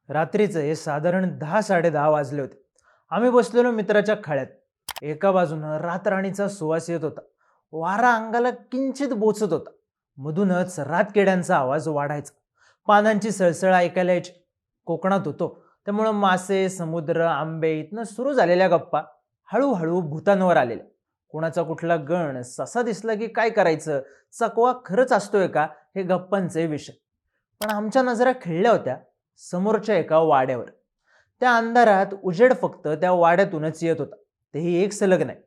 रात्रीचे हे साधारण 10-10:30 वाजले होते. आम्ही बसलेलो मित्राच्या खाळ्यात. एका बाजूनं रातराणीचा सुवास येत होता. वारा अंगाला किंचित बोचत होता. मधूनच रातकिड्यांचा आवाज वाढायचा. पानांची सळसळ ऐकायला यायची. कोकणात होतो त्यामुळं मासे, समुद्र, आंबे इथनं सुरू झालेल्या गप्पा हळूहळू भूतांवर आलेल्या. कोणाचा कुठला गण ससा दिसला की काय करायचं, चकवा खरंच असतोय का, हे गप्पांचे विषय. पण आमच्या नजरा खिळल्या होत्या समोरच्या एका वाड्यावर. त्या अंधारात उजेड फक्त त्या वाड्यातूनच येत होता. तेही एक सलग नाही.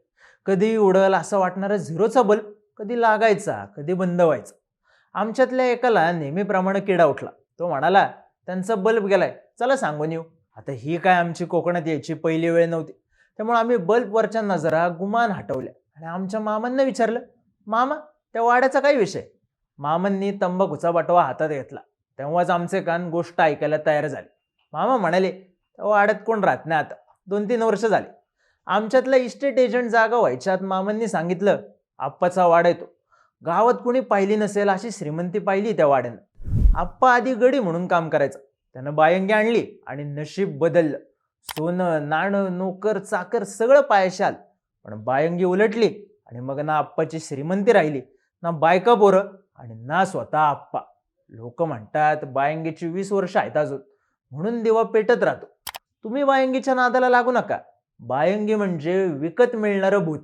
कधी उडल असं वाटणारा झिरोचा बल्ब कधी लागायचा, कधी बंद व्हायचा. आमच्यातल्या एकाला नेहमीप्रमाणे किडा उठला. तो म्हणाला, त्यांचा बल्ब गेलाय, चला सांगून येऊ. आता ही काय आमची कोकणात यायची पहिली वेळ नव्हती. त्यामुळे आम्ही बल्बवरच्या नजरा गुमान हटवल्या आणि आमच्या मामांना विचारलं, मामा त्या वाड्याचा काय विषय? मामांनी तंबाखूचा बटवा हातात घेतला. तेव्हाच आमचे कान गोष्ट ऐकायला तयार झाले. मामा म्हणाले, त्या वाड्यात कोण राहत नाही आता, 2-3 वर्ष झाली. आमच्यातला इस्टेट एजंट जागा व्हायच्यात मामांनी सांगितलं, आप्पाचा वाडा येतो. गावात कुणी पाहिली नसेल अशी श्रीमंती पाहिली त्या वाड्यानं. आप्पा आधी गडी म्हणून काम करायचा. त्यानं बायंगी आणली आणि नशीब बदललं. सोनं, नाणं, नोकर, चाकर सगळं पायाशी आलं. पण बायंगी उलटली आणि मग ना आप्पाची श्रीमंती राहिली, ना बायका पोरं आणि ना स्वतः आप्पा. लोक म्हणतात बायंगीची 20 वर्ष आहेत अजून, म्हणून दिवा पेटत राहतो. तुम्ही बायंगीच्या नादाला लागू नका. बायंगी म्हणजे विकत मिळणारं भूत.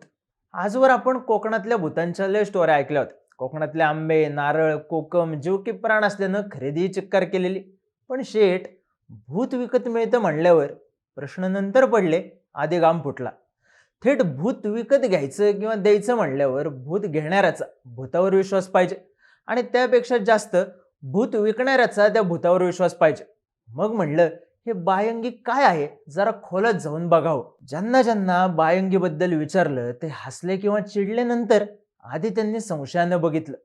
आजवर आपण कोकणातल्या भूतांच्या लय स्टोऱ्या ऐकल्या होत्या. कोकणातले आंबे, नारळ, कोकम जीव की प्राण असल्यानं खरेदी चिक्कार केलेली. पण शेठ, भूत विकत मिळतं म्हणल्यावर प्रश्न नंतर पडले, आधी घाम फुटला. थेट भूत विकत घ्यायचं किंवा द्यायचं म्हणल्यावर भूत घेणाऱ्याचा भूतावर विश्वास पाहिजे आणि त्यापेक्षा जास्त भूत विकणाऱ्याचा त्या भूतावर विश्वास पाहिजे. मग म्हणलं, हे बायंगी काय आहे, जरा खोलात जाऊन बघावं. ज्यांना ज्यांना बायंगीबद्दल विचारलं ते हसले किंवा चिडले. नंतर आधी त्यांनी संशयानं बघितलं.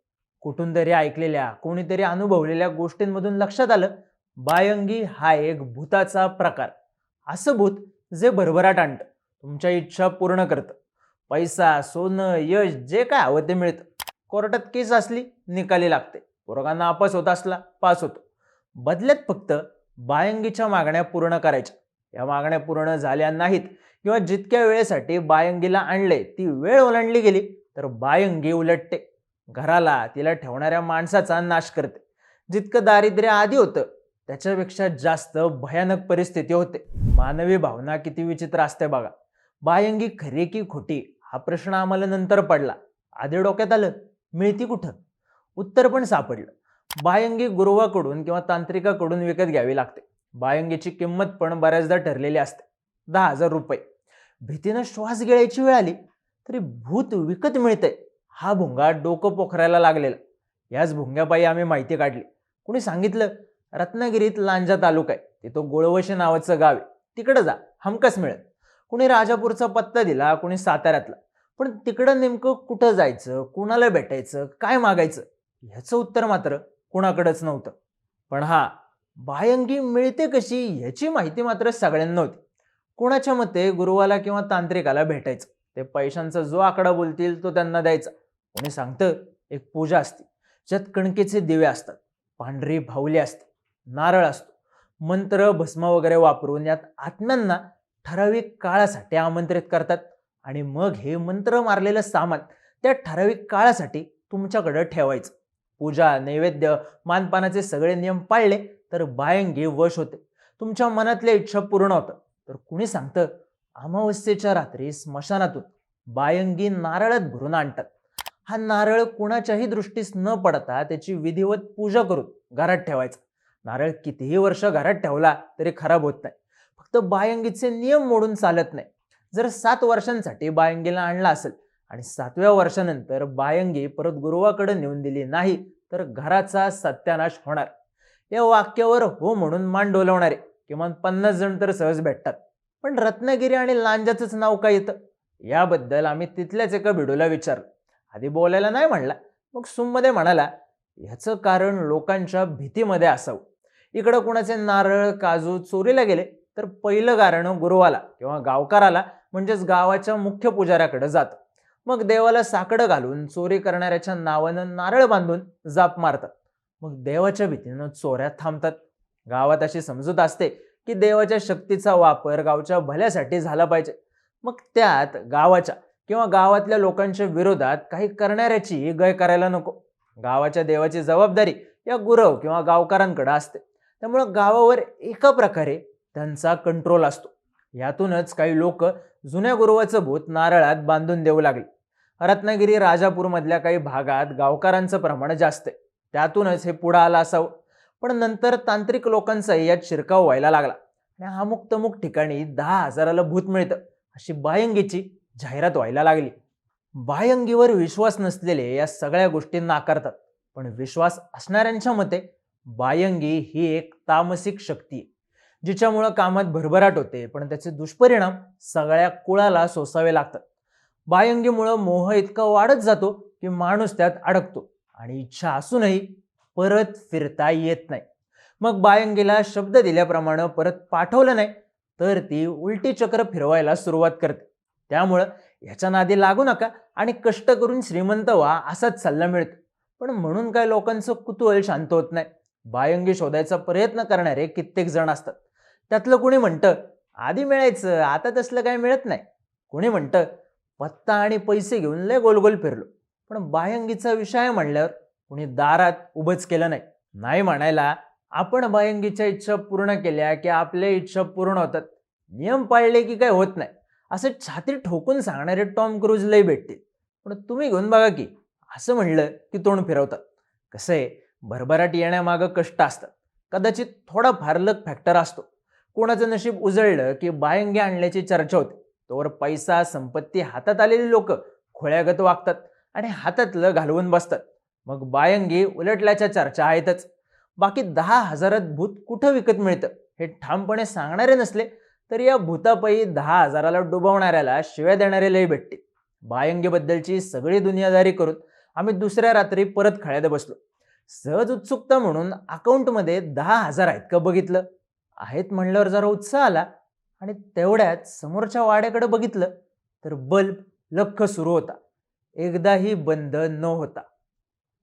कुठून तरी ऐकलेल्या, कोणीतरी अनुभवलेल्या गोष्टींमधून लक्षात आलं, बायंगी हा एक भूताचा प्रकार. असं भूत जे भरभराट आणतं, तुमच्या इच्छा पूर्ण करतं. पैसा, सोनं, यश जे काय हवं ते मिळतं. कोर्टात केस असली निकाली लागते. पोरगांना अपास होत असला पास होतो. बदल्यात फक्त बायंगीच्या मागण्या पूर्ण करायच्या. या मागण्या पूर्ण झाल्या नाहीत किंवा जितक्या वेळेसाठी बायंगीला आणले ती वेळ ओलांडली गेली तर बायंगी उलटते. घराला, तिला ठेवणाऱ्या माणसाचा नाश करते. जितकं दारिद्र्य आधी होतं त्याच्यापेक्षा जास्त भयानक परिस्थिती होते. मानवी भावना किती विचित्र असते बघा. बायंगी खरी की खोटी हा प्रश्न आम्हाला नंतर पडला. आधी डोक्यात आलं, मिळती कुठं? उत्तर पण सापडलं. बायंगी गुरुवाकडून किंवा तांत्रिकाकडून विकत घ्यावी लागते. बायंगीची किंमत पण बऱ्याचदा ठरलेली असते, 10,000 रुपये. भीतीनं श्वास गिळायची वेळ आली तरी भूत विकत मिळतंय हा भुंगा डोकं पोखरायला लागलेला. याच भुंग्यापायी आम्ही माहिती काढली. कुणी सांगितलं, रत्नागिरीत लांजा तालुका आहे, तिथं गोळवशी नावाचं गाव आहे, तिकडं जा, हमकस मिळेल. कुणी राजापूरचा पत्ता दिला, कुणी साताऱ्यातला. पण तिकडं नेमकं कुठं जायचं, कुणाला भेटायचं, काय मागायचं, ह्याचं उत्तर मात्र कुणाकडेच नव्हतं. पण हा, बायंगी मिळते कशी ह्याची माहिती मात्र सगळ्यांना होती. कोणाच्या मते गुरुवाला किंवा तांत्रिकाला भेटायचं. ते पैशांचा जो आकडा बोलतील तो त्यांना द्यायचा. कोणी सांगतं एक पूजा असते, ज्यात कणकेचे दिवे असतात, पांढरी भावली असते, नारळ असतो, मंत्र भस्म वगैरे वापरून यात आत्म्यांना ठराविक काळासाठी आमंत्रित करतात आणि मग हे मंत्र मारलेलं सामान त्या ठराविक काळासाठी तुमच्याकडे ठेवायचं. पूजा, नैवेद्य, मानपानाचे सगळे नियम पाळले तर बायंगी वश होते. तुमच्या मनातल्या इच्छा पूर्ण होतं. तर कुणी सांगतं अमावस्येच्या रात्री स्मशानातून बायंगी नारळात भरून आणतात. हा नारळ कुणाच्याही दृष्टीस न पडता त्याची विधिवत पूजा करून घरात ठेवायचा. नारळ कितीही वर्ष घरात ठेवला तरी खराब होत नाही. फक्त बायंगीचे नियम मोडून चालत नाही. जर 7 वर्षांसाठी बायंगीला आणला असेल आणि 7व्या वर्षानंतर बायंगी परत गुरुवाकडे नेऊन दिली नाही तर घराचा सत्यानाश होणार. या वाक्यावर हो म्हणून मान डोलवणारे किमान 50 जण तर सहज भेटतात. पण रत्नागिरी आणि लांजाचंच नाव काय येतं? याबद्दल आम्ही तिथल्याच एका भिडूला विचारलं. आधी बोलायला नाही म्हणला, मग सूममध्ये म्हणाला, ह्याचं कारण लोकांच्या भीतीमध्ये असावं. इकडं कुणाचे नारळ, काजू चोरीला गेले तर पहिलं कारण गुरुवाला किंवा गावकाराला म्हणजेच गावाच्या मुख्य पुजाऱ्याकडे जातं. मग देवाला साकडं घालून चोरी करणाऱ्याच्या नावानं नारळ बांधून जाप मारतात. मग देवाच्या भीतीनं चोऱ्या थांबतात. गावात अशी समजूत असते की देवाच्या शक्तीचा वापर गावच्या भल्यासाठी झाला पाहिजे. मग त्यात गावाच्या किंवा गावातल्या लोकांच्या विरोधात काही करणाऱ्याची गय करायला नको. गावाच्या देवाची जबाबदारी या गुरव किंवा गावकऱ्यांकडे असते. त्यामुळं गावावर एका प्रकारे त्यांचा कंट्रोल असतो. यातूनच काही लोक जुन्या गुरुवाचं भूत नारळात बांधून देऊ लागले. रत्नागिरी राजापूरमधल्या काही भागात गावकऱ्यांचं प्रमाण जास्त आहे. त्यातूनच हे पुढं आलं असावं. पण नंतर तांत्रिक लोकांचाही यात शिरकाव व्हायला लागला आणि अमुक तमुक ठिकाणी 10,000ला भूत मिळतं अशी बायंगीची जाहिरात व्हायला लागली. बायंगीवर विश्वास नसलेले या सगळ्या गोष्टी नाकारतात. पण विश्वास असणाऱ्यांच्या मते बायंगी ही एक तामसिक शक्ती आहे, जिच्यामुळं कामात भरभराट होते, पण त्याचे दुष्परिणाम सगळ्या कुळाला सोसावे लागतात. बायंगीमुळं मोह इतका वाढत जातो की माणूस त्यात अडकतो आणि इच्छा असूनही परत फिरता येत नाही. मग बायंगीला शब्द दिल्याप्रमाणे परत पाठवलं नाही तर ती उलटी चक्र फिरवायला सुरुवात करते. त्यामुळं याच्या नादी लागू नका आणि कष्ट करून श्रीमंत व्हा असाच सल्ला मिळतो. पण म्हणून काय लोकांचं कुतूहल शांत होत नाही. बायंगी शोधायचा प्रयत्न करणारे कित्येक जण असतात. त्यातलं कुणी म्हणतं आधी मिळायचं, आता तसलं काय मिळत नाही. कुणी म्हणतं पत्ता आणि पैसे घेऊन लय गोलगोल फिरलो. पण बायंगीचा विषय म्हणल्यावर कुणी दारात उभंच केलं नाही. नाही म्हणायला आपण बायंगीच्या इच्छा पूर्ण केल्या की आपल्या इच्छा पूर्ण होतात, नियम पाळले की काय होत नाही असं छाती ठोकून सांगणारे टॉम क्रूज लय भेटतील. पण तुम्ही घेऊन बघा की असं म्हणलं की तोंड फिरवतात. कसं आहे, भरभराट येण्यामागं कष्ट असतात. कदाचित थोडा फार लक फॅक्टर असतो. कोणाचं नशीब उजळलं की बायंगी आणल्याची चर्चा होते. तोवर पैसा संपत्ती हातात आलेली लोक खोळ्यागत वागतात आणि हातातलं घालवून बसतात. मग बायंगी उलटल्याच्या चर्चा आहेतच. बाकी 10,000त भूत कुठं विकत मिळतं हे ठामपणे सांगणारे नसले तरी या भूतापायी 10,000ला डुबवणाऱ्याला शिव्या देणारे लय भेटतील. बायंगीबद्दलची सगळी दुनियादारी करून आम्ही दुसऱ्या रात्री परत खळ्यात बसलो. सहज उत्सुकता म्हणून अकाउंटमध्ये 10,000 आहेत का बघितलं. आहेत म्हणल्यावर जरा उत्साह आला आणि तेवढ्यात समोरच्या वाड्याकडे बघितलं तर बल्ब लख्ख सुरू होता. एकदाही बंद न होता.